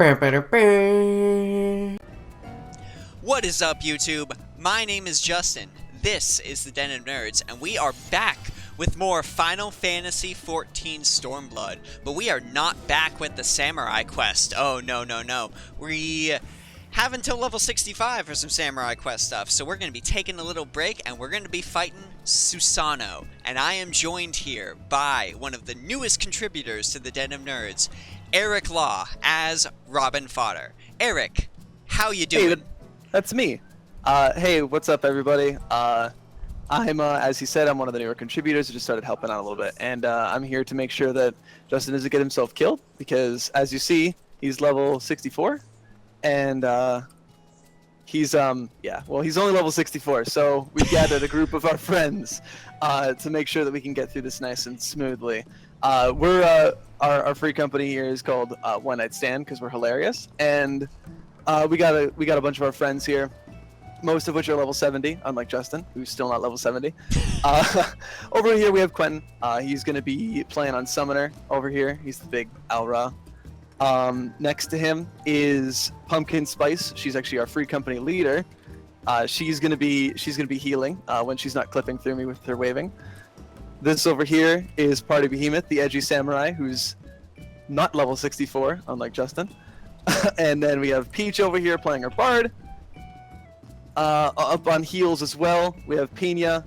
What is up, YouTube? My name is Justin. This is the Den of Nerds, and we are back with more Final Fantasy XIV Stormblood. But we are not back with the Samurai Quest. Oh, no, no, no. We have until level 65 for some Samurai Quest stuff, so we're going to be taking a little break, and we're going to be fighting Susano. And I am joined here by one of the newest contributors to the Den of Nerds, Eric Law, as Robin Fodder. Eric, how you doing? Hey, that's me. Hey, what's up, everybody? I'm, as he said, I'm one of the newer contributors who just started helping out a little bit, and I'm here to make sure that Justin doesn't get himself killed, because as you see, he's level 64, and he's he's only level 64, so we gathered a group of our friends to make sure that we can get through this nice and smoothly. Our free company here is called One Night Stand because we're hilarious, and we got a bunch of our friends here, most of which are level 70, unlike Justin, who's still not level 70. Over here we have Quentin. He's going to be playing on Summoner over here. He's the big Alra. Next to him is Pumpkin Spice. She's actually our free company leader. She's gonna be healing when she's not clipping through me with her waving. This over here is Party Behemoth, the edgy samurai, who's not level 64, unlike Justin. And then we have Peach over here playing her bard. Up on heals as well, we have Pina.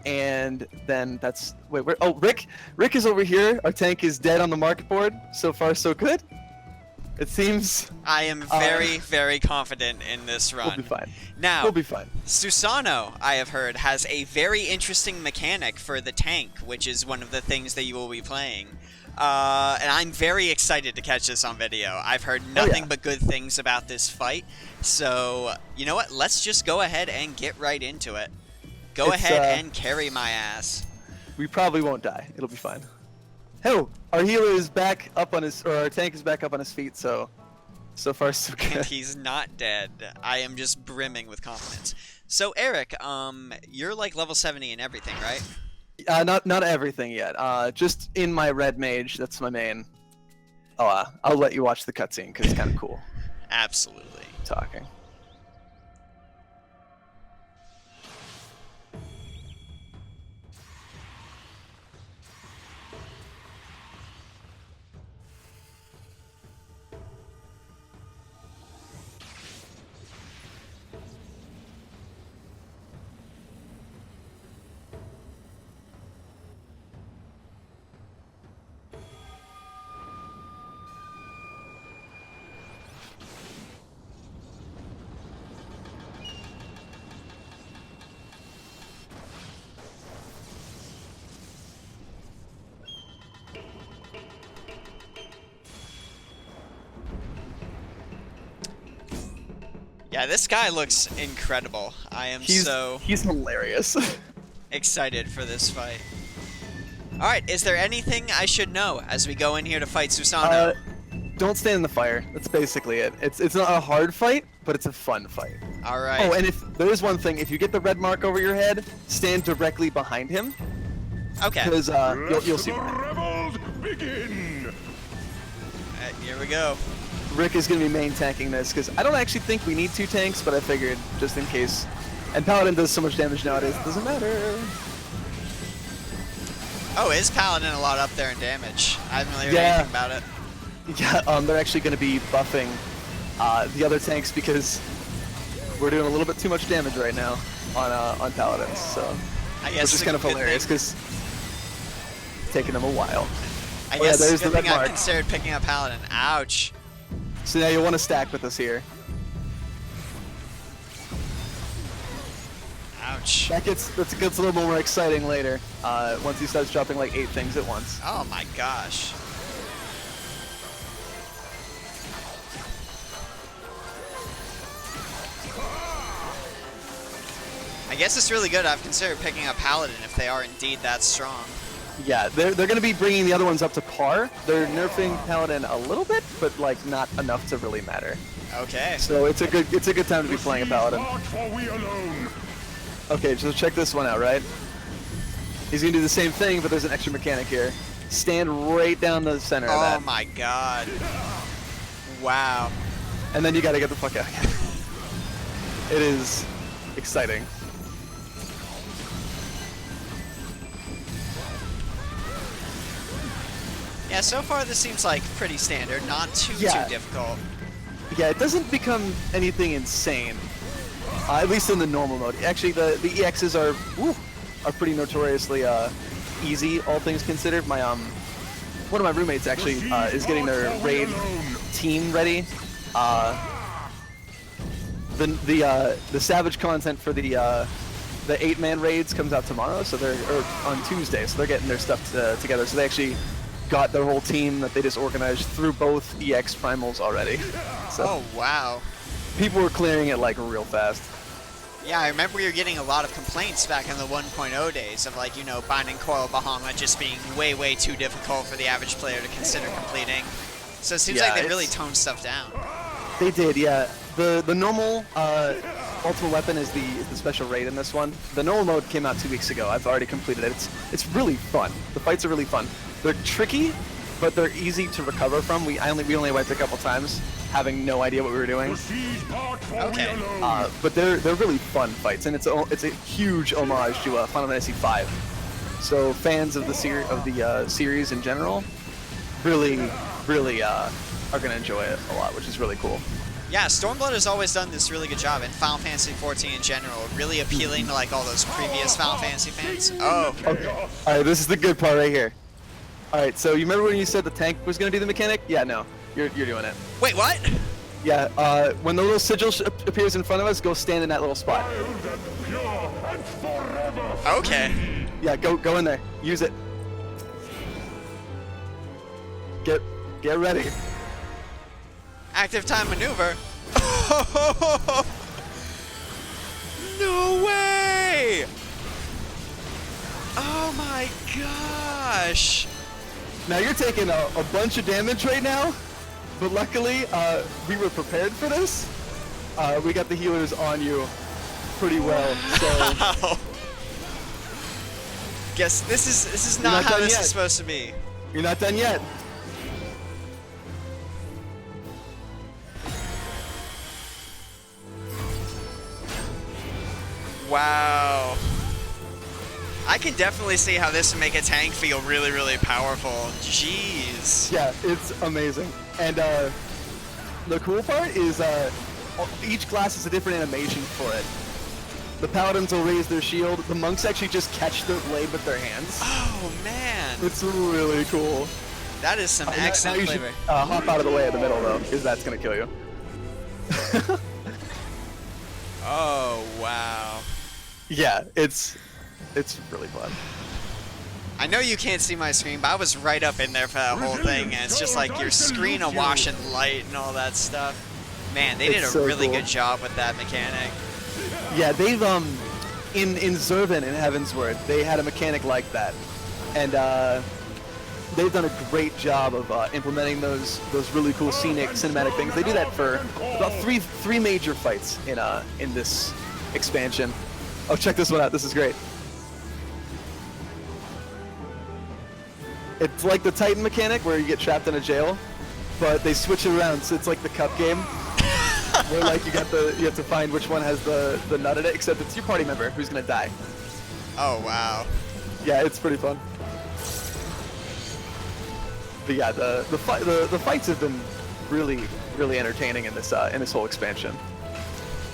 And then that's Rick. Rick is over here. Our tank is dead on the market board. So far, so good. It seems. I am very confident in this run. We'll be fine. Now, we'll be fine. Susano, I have heard, has a very interesting mechanic for the tank, which is one of the things that you will be playing. And I'm very excited to catch this on video. I've heard nothing but good things about this fight. So, you know what? Let's just go ahead and get right into it. Go ahead and carry my ass. We probably won't die. It'll be fine. Oh, our healer is back up on his, or our tank is back up on his feet. So far so good. And he's not dead. I am just brimming with confidence. So Eric, you're like level 70 and everything, right? Not everything yet. Just in my red mage. That's my main. Oh, I'll let you watch the cutscene because it's kind of cool. Absolutely. Talking. Yeah, this guy looks incredible. I am He's hilarious. excited for this fight. Alright, is there anything I should know as we go in here to fight Susano? Don't stand in the fire. That's basically it. It's not a hard fight, but it's a fun fight. Alright. Oh, and if there is one thing, if you get the red mark over your head, stand directly behind him. Okay. Because you'll see why. Rebels begin. Alright, here we go. Rick is going to be main tanking this, because I don't actually think we need two tanks, but I figured just in case. And Paladin does so much damage nowadays, it doesn't matter. Oh, is Paladin a lot up there in damage? I haven't really heard anything about it. Yeah, they're actually going to be buffing the other tanks because we're doing a little bit too much damage right now on Paladins, so I guess which is kind of hilarious because it's taking them a while. I guess there's it's a the good red thing I mark. considered picking up Paladin. Ouch. So now you'll want to stack with us here. Ouch. That gets a little more exciting later once he starts dropping like 8 things at once. Oh my gosh. I guess it's really good. I've considered picking up Paladin if they are indeed that strong. Yeah, they're going to be bringing the other ones up to par. They're nerfing Paladin a little bit, but like not enough to really matter. Okay. So it's a good time to be playing a Paladin. Okay, so check this one out, right? He's gonna do the same thing, but there's an extra mechanic here. Stand right down the center of that. Oh my god. Wow. And then you gotta get the fuck out. It is exciting. Yeah, so far this seems like pretty standard, not too difficult. Yeah, it doesn't become anything insane. At least in the normal mode. Actually, the EXs are pretty notoriously easy, all things considered. My one of my roommates actually is getting their raid team ready. The Savage content for the 8-man raids comes out tomorrow, so they're on Tuesday, so they're getting their stuff together. So they actually got their whole team that they just organized through both EX primals already. So Oh, wow. people were clearing it like real fast. Yeah, I remember you were getting a lot of complaints back in the 1.0 days of, like, you know, Binding Coil Bahama just being way, way too difficult for the average player to consider completing. So it seems like they really toned stuff down. They did, yeah. The normal ultimate weapon is the special raid in this one. The normal mode came out 2 weeks ago. I've already completed it. It's really fun. The fights are really fun. They're tricky, but they're easy to recover from. We only wiped a couple times, having no idea what we were doing. Okay. But they're really fun fights, and it's a huge homage to Final Fantasy V. So fans of the series in general, really are gonna enjoy it a lot, which is really cool. Yeah, Stormblood has always done this really good job in Final Fantasy XIV in general, really appealing to like all those previous Final Fantasy fans. Oh. Okay. All right, this is the good part right here. All right, so you remember when you said the tank was gonna do the mechanic? Yeah, no, you're doing it. Wait, what? Yeah, when the little sigil appears in front of us, go stand in that little spot. Okay. Yeah, go in there. Use it. Get ready. Active time maneuver. No way! Oh my gosh! Now you're taking a bunch of damage right now, but luckily we were prepared for this. We got the healers on you pretty well. So Wow. Guess this is not how this is supposed to be. you're not done yet. Wow. I can definitely see how this would make a tank feel really, really powerful. Jeez. Yeah, it's amazing. And the cool part is each class is a different animation for it. The paladins will raise their shield. The monks actually just catch the blade with their hands. Oh man. It's really cool. That is some Now excellent you flavor. should hop out of the way in the middle though, because that's gonna kill you. Oh wow. Yeah, it's really fun. I know you can't see my screen, but I was right up in there for that whole thing, and it's just like your screen awash in light and all that stuff. Man, they did a so really cool. good job with that mechanic. Yeah, they've in Zervan in Heavensward, they had a mechanic like that, and they've done a great job of implementing those really cool scenic cinematic things. They do that for about three major fights in this expansion. Oh, check this one out. This is great. It's like the Titan mechanic where you get trapped in a jail, but they switch it around, so it's like the cup game. Where like you have to find which one has the nut in it, except it's your party member who's gonna die. Oh wow. Yeah, it's pretty fun. But yeah, the fights have been really entertaining in this whole expansion.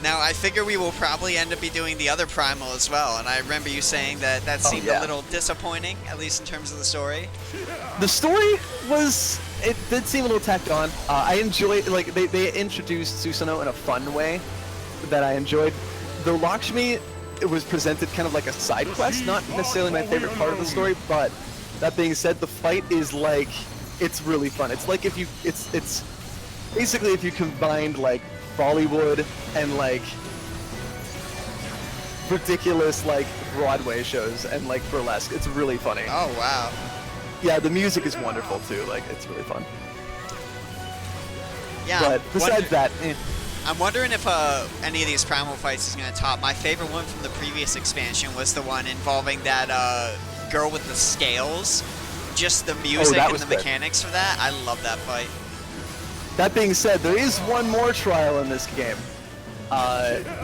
Now, I figure we will probably end up be doing the other Primal as well, and I remember you saying that seemed a little disappointing, at least in terms of the story. The story it did seem a little tacked on. I enjoyed, like, they introduced Susano in a fun way that I enjoyed. The Lakshmi, it was presented kind of like a side quest, not necessarily my favorite part of the story, but that being said, the fight is like, it's really fun. It's like if you, it's basically if you combined like Bollywood and like ridiculous like Broadway shows and like burlesque. It's really funny. Oh wow. Yeah, the music is wonderful too. Like it's really fun. Yeah. But besides that, I'm wondering if any of these Primal fights is going to top. My favorite one from the previous expansion was the one involving that girl with the scales. Just the music and the mechanics for that. I love that fight. That being said, there is one more trial in this game.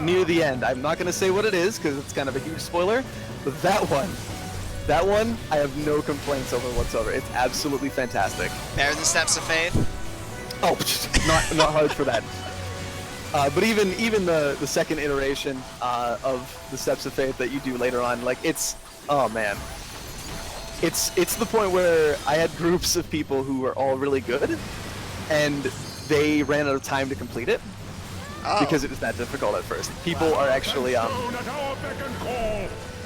Near the end. I'm not going to say what it is because it's kind of a huge spoiler, but that one, I have no complaints over whatsoever. It's absolutely fantastic. Better than Steps of Faith? Oh, not hard for that. But even the second iteration of the Steps of Faith that you do later on, like oh man, it's the point where I had groups of people who were all really good, and they ran out of time to complete it. Oh. Because it was that difficult at first. People are actually,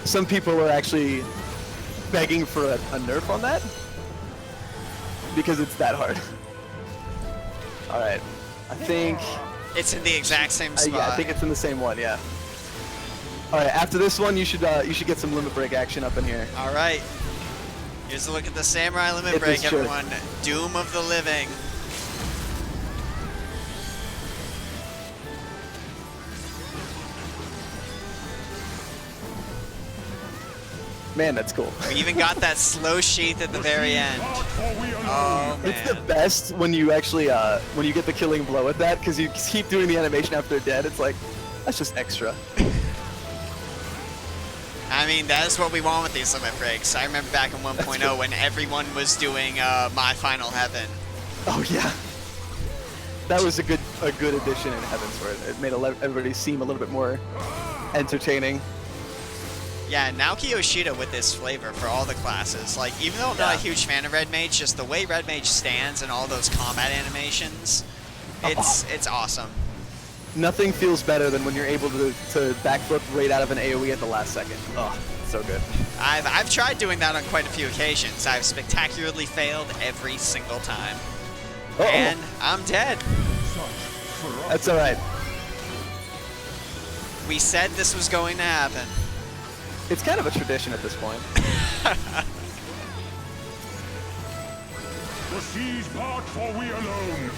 some people are actually begging for a nerf on that because it's that hard. All right, I think it's in the exact same spot. yeah, I think it's in the same one. Yeah. All right, after this one, you should get some limit break action up in here. All right. Here's a look at the Samurai limit Hit break, this trick. everyone. Doom of the Living. Man, that's cool. We even got that slow sheath at the very end. Oh, man. It's the best when you actually when you get the killing blow at that, because you keep doing the animation after they're dead. It's like, that's just extra. I mean, that is what we want with these limit breaks. I remember back in 1.0 when everyone was doing My Final Heaven. Oh yeah. That was a good addition in Heavensward. It made everybody seem a little bit more entertaining. Yeah, Naoki Yoshida with this flavor for all the classes. Like, even though I'm not a huge fan of Red Mage, just the way Red Mage stands and all those combat animations, it's awesome. Nothing feels better than when you're able to backflip right out of an AoE at the last second. Oh, so good. I've tried doing that on quite a few occasions. I've spectacularly failed every single time. Uh-oh. And I'm dead. That's all right. We said this was going to happen. It's kind of a tradition at this point. The seas part, for we alone.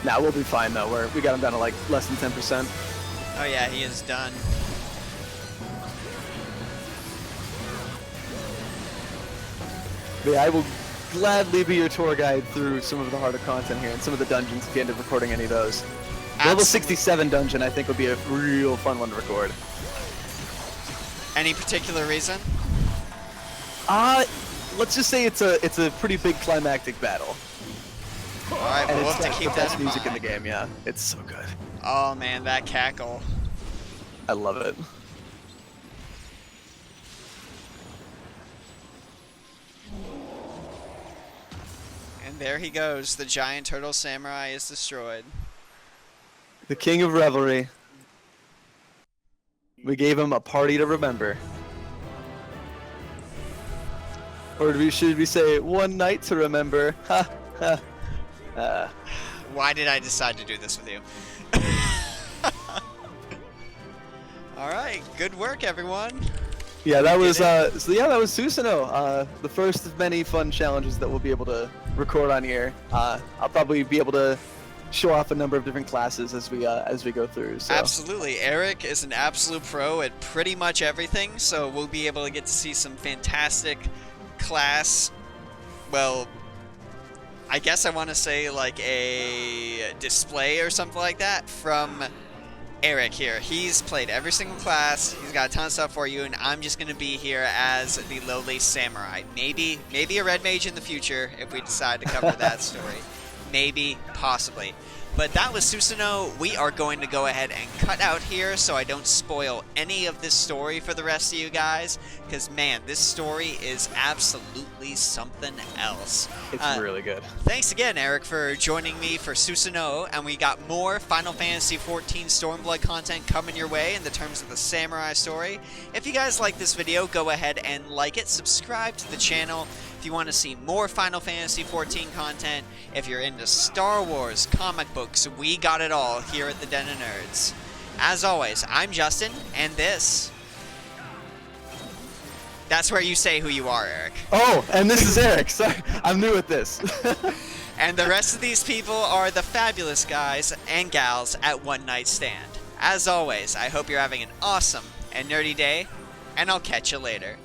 Nah, we'll be fine though. We got him down to like less than 10%. Oh yeah, he is done. But yeah, I will gladly be your tour guide through some of the harder content here and some of the dungeons if you end up recording any of those. Level 67 dungeon I think would be a real fun one to record. Any particular reason? Let's just say it's a pretty big climactic battle. All right, And we'll it's have to keep the that best in music in mind. the game, yeah. It's so good. Oh man, that cackle. I love it. And there he goes. The giant turtle samurai is destroyed. The king of revelry. We gave him a party to remember. Or should we say one night to remember? Ha ha. Why did I decide to do this with you? All right, good work, everyone. Yeah, that was did that was Susano. The first of many fun challenges that we'll be able to record on here. I'll probably be able to show off a number of different classes as we go through. So. Absolutely. Eric is an absolute pro at pretty much everything, so we'll be able to get to see some fantastic class, well, I guess I want to say like a display or something like that from Eric here. He's played every single class, he's got a ton of stuff for you, and I'm just going to be here as the lowly samurai. Maybe a red mage in the future if we decide to cover that story. Maybe, possibly. But that was Susano. We are going to go ahead and cut out here so I don't spoil any of this story for the rest of you guys. Because, man, this story is absolutely something else. It's really good. Thanks again, Eric, for joining me for Susano. And we got more Final Fantasy XIV Stormblood content coming your way in the terms of the samurai story. If you guys like this video, go ahead and like it. Subscribe to the channel. If you want to see more Final Fantasy XIV content, if you're into Star Wars, comic books, we got it all here at the Den of Nerds. As always, I'm Justin, and that's where you say who you are, Eric. Oh, and this is Eric. Sorry, I'm new at this. And the rest of these people are the fabulous guys and gals at One Night Stand. As always, I hope you're having an awesome and nerdy day, and I'll catch you later.